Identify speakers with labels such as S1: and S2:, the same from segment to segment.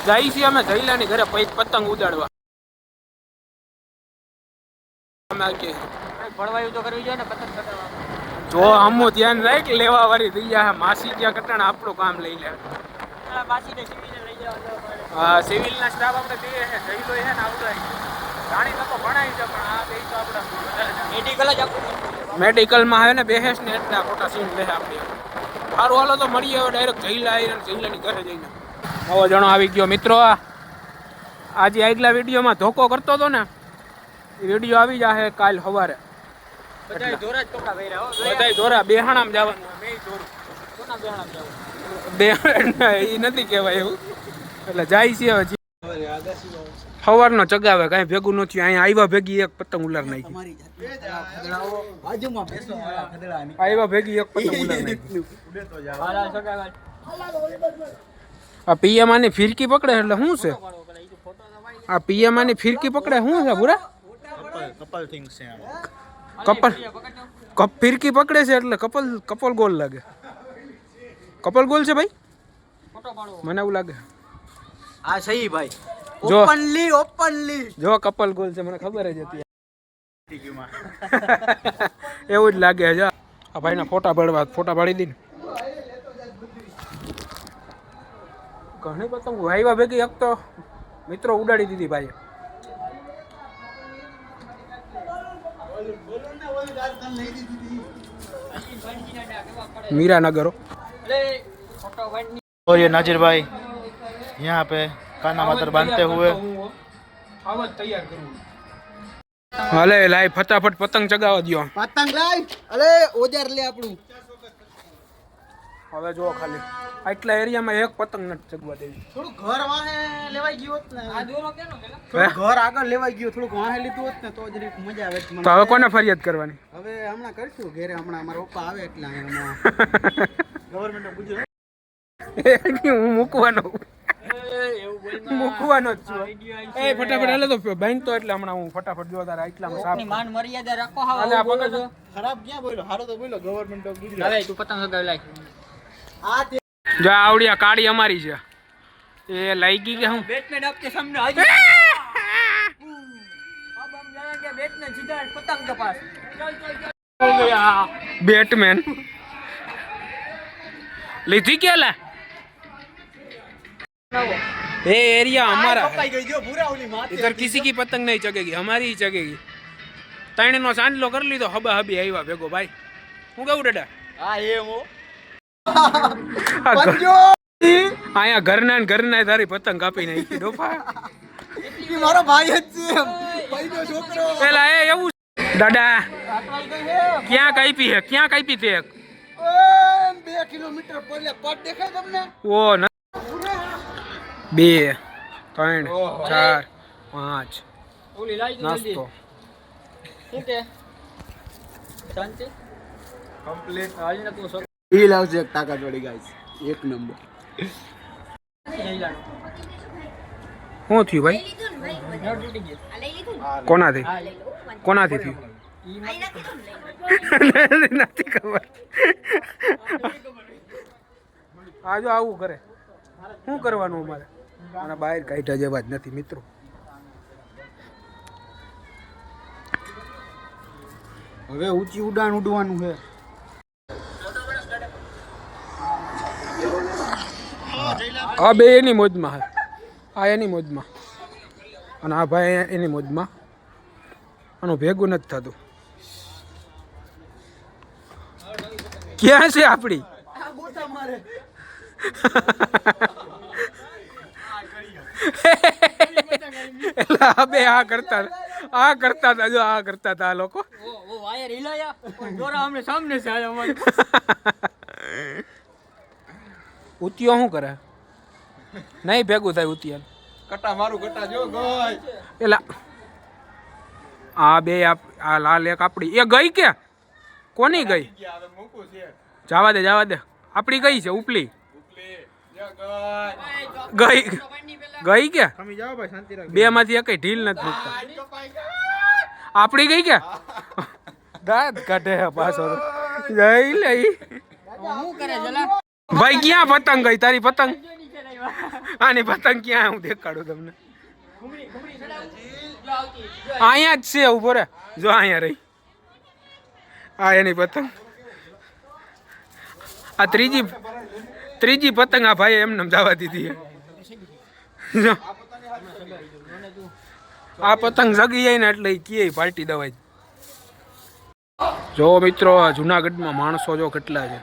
S1: જાય છીએ અમે જઈલાની ઘરે પતંગ ઉડાડવા.
S2: ભણવાયું તો કરવી જોઈએ ને પતંગ કટાડવા.
S1: જો હમું ધ્યાન રાખ લેવા વાળી થઈ જાય. માસી ત્યાં કટાણા આપણું કામ લઈ લે.
S2: માસીને સિવિલને લઈ જવા.
S1: હા સિવિલના સ્ટાફ આપણે બે છે જઈ લો છે ને આવડે જાણી લોકો ભણાવી છે પણ આ બે તો આપણે
S2: મેડિકલ જ આપણું
S1: મેડિકલમાં આવે ને બેહેસ ને એટલે ખોટા સીન લે આપણે. સારું હાલો તો મળીએ હવે ડાયરેક્ટ જઈલા આવીને જઈલાની ઘરે જઈને. નવો જણો આવી ગયો મિત્રો. આજે આગલા વિડીયોમાં ધોકો કરતો હતો ને એ વિડીયો આવી જશે કાલ સવારે.
S2: બધાય ધોરા જ કપડા પહેર્યા હો.
S1: બધાય ધોરા બેહાણામ જવાનું. મેં ધોરું
S2: કોના બેહાણા જવું?
S1: એ નથી કહેવાય એવું. એટલે જાય છે હવે સવારનો ચગાવે કાંઈ ભેગું નથી. અહીંયા આવ્યા ભેગી એક પતંગ ઉલાર નાખી. આવ્યા ભેગી એક પતંગ ઉલાર નાખી. આ પીએમ આની ફિરકી પકડે એટલે શું છે? આ પીએમ આની ફિરકી પકડે શું છે પૂરા?
S3: કપલ થિંગ્સ છે.
S1: કપ ફિરકી પકડે છે એટલે કપલ ગોલ લાગે. કપલ ગોલ છે ભાઈ? મને એવું લાગે.
S2: હા સહી ભાઈ.
S1: જો
S2: ઓપનલી
S1: જો કપલ ગોલ છે મને ખબર જ હતી. એવું જ લાગે છે. આ ભાઈના ફોટા પાડી દી ને. ઘણી પતંગ આવ્યા ભેગી એક તો મિત્રો ઉડાડી દીધી ભાઈ. मीरानगर.
S3: और ये नाजिर भाई यहाँ पे काना मातर बांधते हुए
S1: हाले लाइ फटाफट पतंग चगावा दियो.
S2: પતંગ લાઈ. અલે ઓજાર લે આપણું.
S1: હવે જો ખાલી આટલા એરિયામાં એક પતંગ નથી ચગવા દેવી.
S2: થોડું ઘર વાહે લેવાઈ ગયું હોત ને. આ દોરો કેનો પેલા? થોડું ઘર આગળ લેવાઈ ગયું, થોડુંક વાહે લીધું હોત ને તો જ રીત મજા આવે.
S1: તો હવે કોને ફરિયાદ કરવાની?
S2: હવે હમણાં કરશું ઘરે. હમણાં અમારા પપ્પા આવે એટલે હમણાં ગવર્મેન્ટ ગુજરાત
S1: હું મૂકવાનો જ છું. એ ફટાફટ હાલે તો બેંક તો એટલે હમણાં હું ફટાફટ જો તારા એટલામાં સાફ
S2: માન મર્યાદા રાખો.
S1: હાલે આ પકડ.
S3: खराब क्या बोलो हारो तो बोलो गवर्नमेंट ऑफ गुजरात.
S2: હવે તું પતંગ લગાવી લાય.
S1: જો આવડિયા કાળી અમારી છે એ લઈ ગઈ કે હું
S2: બેટમેન આપકે સામને હાજી. अब हम जाएंगे बैटमैन सीधा पतंग के पास. चल
S1: बैटमैन लीधी क्या ला ये एरिया हमारा है.
S2: गई जो पूरा ओली माथे.
S1: इधर किसी की पतंग नहीं चगेगी, हमारी ही चगेगी. तैने नो सांडलो कर ली तो हबा हबी आईवा भेगो भाई. હું કેવું ડડા?
S2: હા એમ હો.
S1: આયા ઘરના તારી પતંગ કાપી નાખી ડોફા.
S2: ઈ મારો ભાઈ જ છે. ભાઈનો છોકરો.
S1: પેલા એ એવું દાદા ક્યાં કાપી તે?
S2: 2 કિલોમીટર પડે પટ દેખાય તમને?
S1: ઓ 2 3 4 5
S2: ઓલી લાઈ દો જલ્દી.
S1: નાસ્તો
S2: શું કે શાંતિ
S3: कंप्लीट.
S2: હાલ ને તું સો
S3: ये लाओ से एक ताकत वाली गाइस एक नंबर.
S2: નહીં લાડ.
S1: શું થયું ભાઈ?
S2: નળ તૂટી ગઈ.
S1: કોનાથી
S2: હા લઈ લો.
S1: કોનાથી થયું?
S2: ઈ
S1: નથી ખબર. આજો આવું કરે શું કરવાનું અમારે? અને બહાર કાઢ્યા જેવા જ નથી મિત્રો.
S3: હવે ઊંચી ઉડાન ઉડવાનું છે.
S1: આ બે એની મોજમાં છે. આ એની મોજમાં અને આ ભાઈ એની મોજમાં. આનું ભેગું નથી થતું. ક્યાં છે આપણી? એટલે આ બે આ કરતા હતા જો આ કરતા હતા આ લોકો.
S2: वो वायर हिलाया और डोरा हमने सामने से आया हमारे.
S1: ઉતિયો શું કરે? નહીં ભેગું થાય ઉતિયા.
S3: કટા મારું કટા જો ગઈ.
S1: એલા આ બે આ લાલ એક આપડી એ ગઈ કે કોની ગઈ?
S3: હવે મૂકું છે.
S1: જવા દે આપડી ગઈ છે ઉપલી
S3: ઉપલી જો
S1: ગઈ કે
S3: તમે જાઓ ભાઈ શાંતિ રાખો.
S1: બે માંથી એકઈ ઢીલ નથી મૂકતા. આપડી ગઈ કે દાંત કાઢે હે પાછો જઈ લઈ.
S2: હું કરે જલા
S1: ભાઈ ક્યાં પતંગ ગઈ તારી પતંગ? આની પતંગ ક્યાં હું દેખાડું તમને અહીંયા જ છે ઉભો રે જો અહીંયા રહી આ એની પતંગ આ ત્રીજી પતંગ આ ભાઈ એમને જવા દીધી જો આ પતંગ જગી જાય ને એટલે કે પાર્ટી દવાઈ જો મિત્રો જુનાગઢમાં માણસો જો કેટલા છે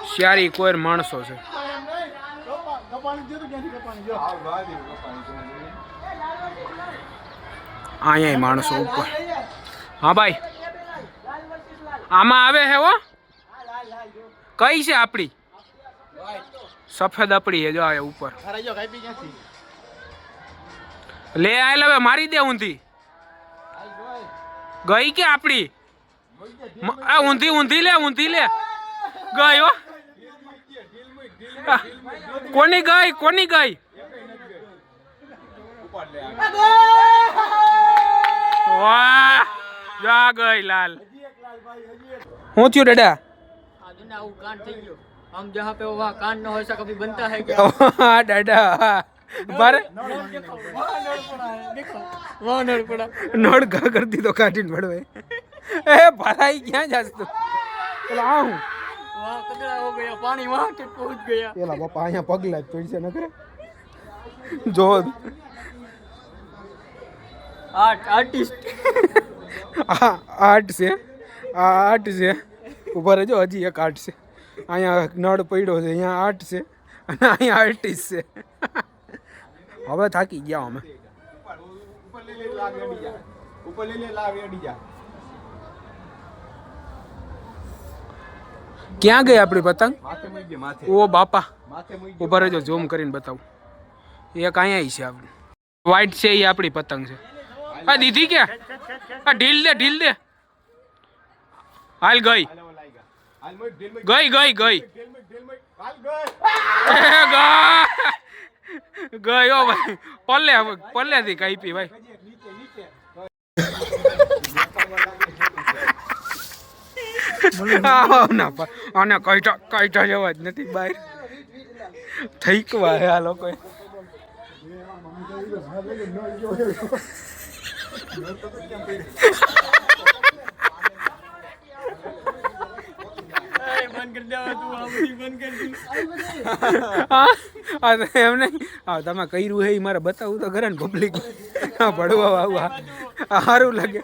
S1: શિયારી કોઈર માણસો છે અહીંયા માણસો ઉપર હા ભાઈ આમાં આવે હે હો કઈ છે આપડી સફેદ આપડી હે જો આ ઉપર લે આય હવે મારી દે ઊંધી ગઈ કે આપડી આ ઊંધી લે ગઈ હો કોની ગઈ વાહ જા ગઈ લાલ હું થયું દાદા
S4: हम जहाँ पे वहाँ कान न हो ऐसा कभी बनता है क्या?
S1: दादा बारे
S4: वहाँ नड़ पड़ा
S1: नड़ गा कर दी तो काटिन पड़वे ए भराई क्या जास तू चला हूं
S4: वहाँ कचरा हो गया पानी वहाँ तक पहुँच गया
S1: एला बापा અહીંયા પગલા પડી છે ન કરે જો આર્ટ છે ઉપર જો હજી એક આર્ટ છે અહીંયા નળ પડ્યો છે અહીંયા આર્ટ છે અને અહીંયા આર્ટિસ્ટ છે હવે થાકી ગયા અમે ક્યાં ગઈ આપણી પતંગ ઓ બાપા ઉપર જો ઝૂમ કરીને બતાવું એક અહીંયા છે આપણી વ્હાઈટ છે એ આપણી પતંગ છે આ દીધી ક્યાં આ ઢીલ દે હાલ ગઈ ગઈ ઓ ભાઈ પલ્લે થી કાપી ભાઈ આને કઈટા જવા જ નથી બહાર થઈ કવા હે આ લોકો એમ નહીં તમે કર્યું હે મારે બતાવું તો ઘરે ને પબ્લિક ભડવા આવું સારું લાગે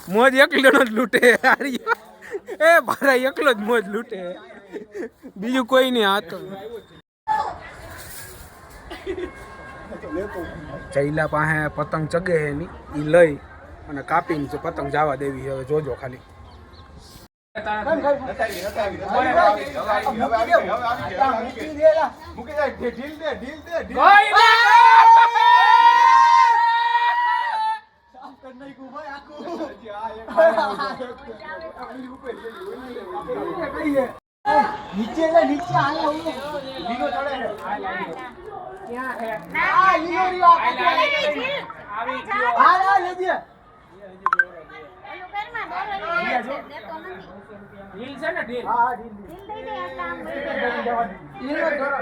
S1: મોજ એકલો જ લૂંટે એ મારા એકલો જ મોજ લૂંટે બીજું કોઈ નહીં આ તો ચૈલા પાસે પતંગ ચગે હે ની ઈ લઈ અને કાપીને પતંગ જવા દેવી હવે જોજો ખાલી
S2: નીચે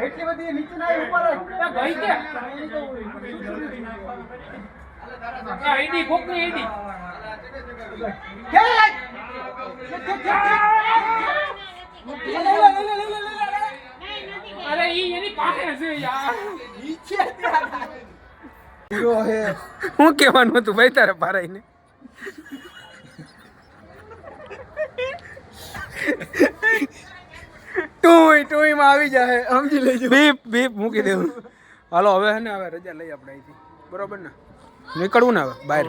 S2: એટલી બધી નીચે ના ઉપર
S1: આઈડી કોકની આઈડી અરે ઈ એની પાસે છે યાર નીચે હું કહેવાનું હતું ભાઈ તારે ભારાઈને ટુઈ માં આવી જાય સમજી લેજો બીપ મૂકી દેવું હાલો હવે હે ને હવે રજા લઈ આપણે અહીંથી બરોબર ને નીકળવું ને હવે બહાર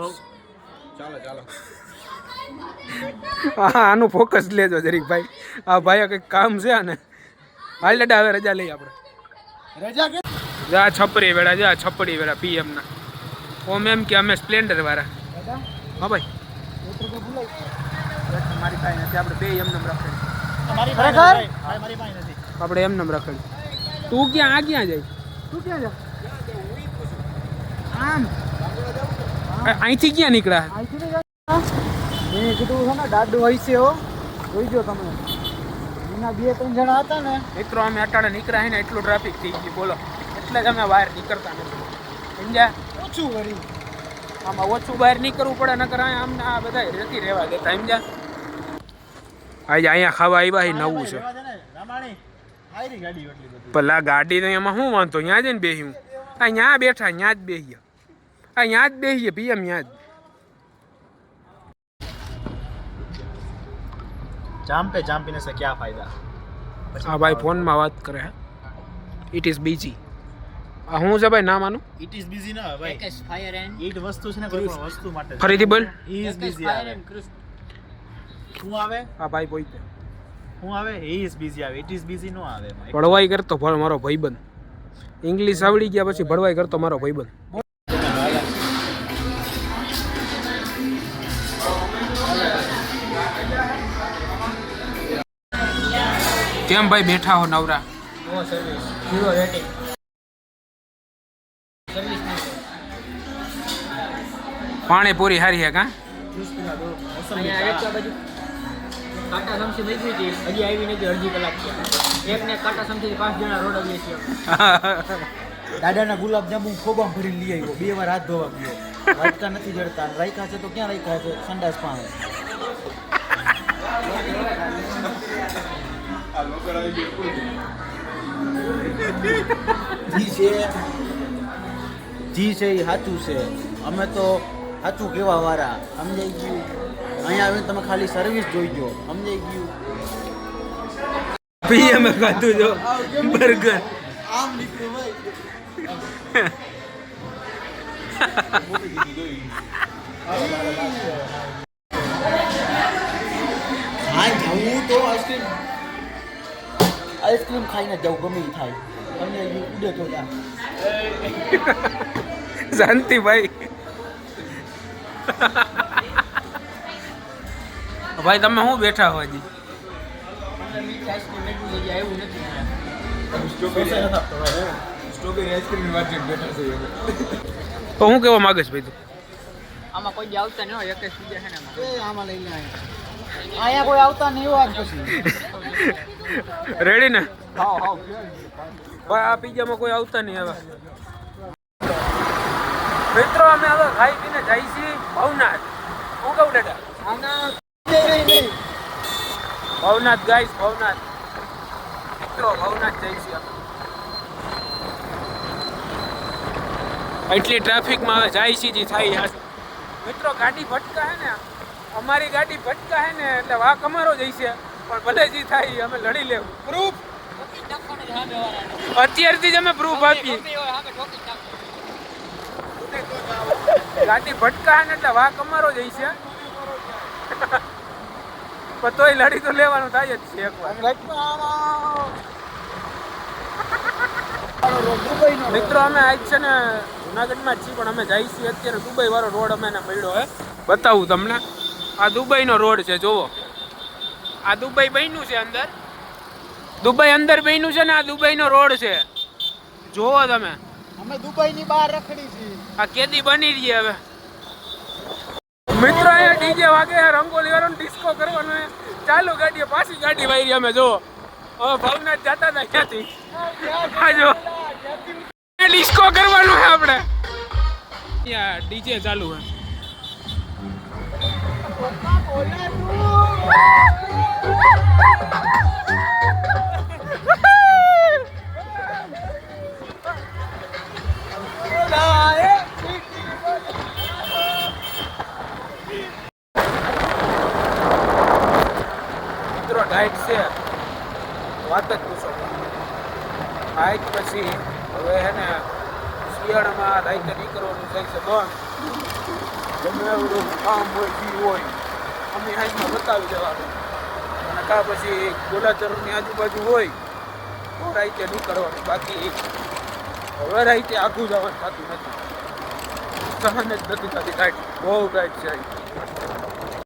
S1: ચાલો હા આનું ફોકસ લેજો જરીક ભાઈ આ ભાઈ કંઈક કામ છે ને હાલ દાદા હવે રજા લઈ આપણે જા છપરી વેળા જા છપડી વેળા પીએમ ના ઓમ એમ કે અમે સ્પ્લેન્ડર વાળા હા ભાઈ મારી પાસે નથી આપણે બે એમ નંબર રાખેલી આપણે એમ નંબર રાખેલી તું ક્યાં જાય આમ અહીંથી ક્યાં નીકળ્યા
S2: મેં કીધું છે ને દાદુ હોય છે હો જોઈજો તમે એના 2-3 જણા હતા ને
S1: મિત્રો અમે અટાણે નીકળ્યા ને એટલું ટ્રાફિક થઈ ગયું બોલો એટલે જ અમે બહાર નીકળતા નથી સમજ્યા
S2: ઓછું કર્યું.
S1: આમાં ઓછું બહાર નીકળવું પડે નકર અહીંયા અમને આ બધા રેતી રહેવા દેતા સમજ્યા આજે અહીંયા ખાવા આવ્યા છે નવું છે
S3: રામાણી આયરી ગાડી એટલી બધી
S1: પેલા ગાડી તો એમાં શું વાંધો ત્યાં જઈને બેસ્યું આ ત્યાં બેઠા ત્યાં જ બેસીએ આ ત્યાં જ બેસીએ પીએમ ત્યાં જ
S3: जाम पीने से क्या फायदा
S1: હા ભાઈ ફોનમાં વાત કરે ઇટ ઇઝ બીજી આ શું છે ભાઈ નામ આનું
S3: इट इज बिजी ना भाई
S4: Focus, fire and
S3: ઈટ વસ્તુ છે ને કોઈ પણ વસ્તુ માટે
S1: ફરીથી બોલ
S3: હી ઇઝ બિઝી
S4: fire
S3: આવે
S4: and cruise.
S3: હું આવે
S1: હા ભાઈ બોલ
S3: હું આવે હી ઇઝ બિઝી આવે ઇટ ઇઝ બિઝી નો આવે ભાઈ
S1: ભળવાઈ કરતો મારો ભાઈબંધ ઇંગ્લિશ આવડી ગયા પછી ભળવાઈ કરતો મારો ભાઈબંધ કેમ ભાઈ બેઠા હો નવરા
S4: No service. Zero rating. Service નહીં.
S1: પાણીપુરી હારી હે કા
S4: અહીંયા એક બાજુ કાંટા સમસી મૂકી હતી હજી આવી નથી અડધી કલાક છે એકને કાંટા સમસી 5 જણા રોડ આવીએ છીએ
S2: દાદાના ગુલાબ જાંબુ ખોબામાં ભરીને લઈ આવ્યો 2 વાર હાથ ધોવા ગયો વાટકા નથી જડતા અને રાખ્યા છે તો ક્યાં રાખ્યા છે સંડાસ પાસે જી છે એ સાચું છે અમે તો સાચું કહેવા વાળા સમજાઈ ગયું અહીંયા આવીને તમે ખાલી સર્વિસ જોઈજો સમજાઈ ગયું
S1: પીએમ ખાધું જો બર્ગર
S2: આમ નીકળ્યું ભાઈ હા જવું તો આઈસ્ક્રીમ ખાઈને જવું ગમે એ થાય તમને ઉડે તો ત્યાં
S1: શાંતિ ભાઈ ભાઈ તમે શું બેઠા હો હજી
S4: આઈસ્ક્રીમ એટલું હજી આવ્યું નથી
S3: સ્ટ્રોબેરી આઈસ્ક્રીમ ની વાત બેઠા છે
S1: તો હું કેવા માંગે છે ભાઈ તું
S4: આમાં કોઈ આવતા નહીં હોય એક જ બીજા છે ને આમાં.
S2: આમાં લઈને અહીંયા કોઈ આવતા નહીં વાત પછી
S1: રેડી ને
S2: હાવ હાવ
S1: ભાઈ આ પીઝામાં કોઈ આવતા નહીં હવે મિત્રો અમે હવે ખાઈ પીને જઈ છીએ ભવનાથ હું કહું દાદા ભવનાથ ગાઈસ ભવનાથ મિત્રો ભવનાથ જઈ છીએ અમે. એટલી ટ્રાફિકમાં હવે જાય છે જે થાય મિત્રો ગાડી ભટકા હે ને અમારી ગાડી ભટકા હે ને એટલે વાક અમારો જ છે પણ ભલે જે થાય અમે લડી લેવું પ્રૂફ અત્યારથી જ અમે પ્રૂફ આપીએ ગાડી ભટકા હે ને એટલે વાક અમારો જ છે પણ તોય લડી તો લેવાનું થાય જ છે એકવાર મિત્રો અમે આજ છે ને જુનાગઢમાં જ છીએ પણ અમે જઈએ છીએ અત્યારે દુબઈ વાળો રોડ અમે એને મળ્યો હે બતાવું તમને આ દુબઈનો રોડ છે જોવો આ દુબઈ બન્યું છે અંદર દુબઈ અંદર બન્યું છે ને આ દુબઈનો રોડ છે જોવો તમે
S2: અમે દુબઈની બહાર રખડી છીએ
S1: આ કેદી બની રહી હવે મિત્રો અહીંયા ડીજે વાગે રંગોલી વાળો ડિસ્કો કરવાનો હે ચાલુ ગાડીએ પાછી ગાડી વાયરી અમે જો હવે ભવનાથ જતા હતા ક્યાંથી આ જો ડિસ્કો કરવાનું હે આપણે અહીંયા ડીજે ચાલુ હે મિત્રો ડાયટ છે વાત જ પૂછો ડાયટ પછી હવે હે ને શિયાળામાં ડાયટ નીકળવાનું થાય છે બંધ ગમે એવું કામ હોય જી હોય અમે હાઈમાં બતાવી દેવાનું અને કાં પછી ગોલાચરની આજુબાજુ હોય તો રાઈતે નીકળવાનું બાકી હવે રાઈતે આખું જવાનું થતું નથી સહન જ નથી થતી ડાયટ બહુ ડાયટ છે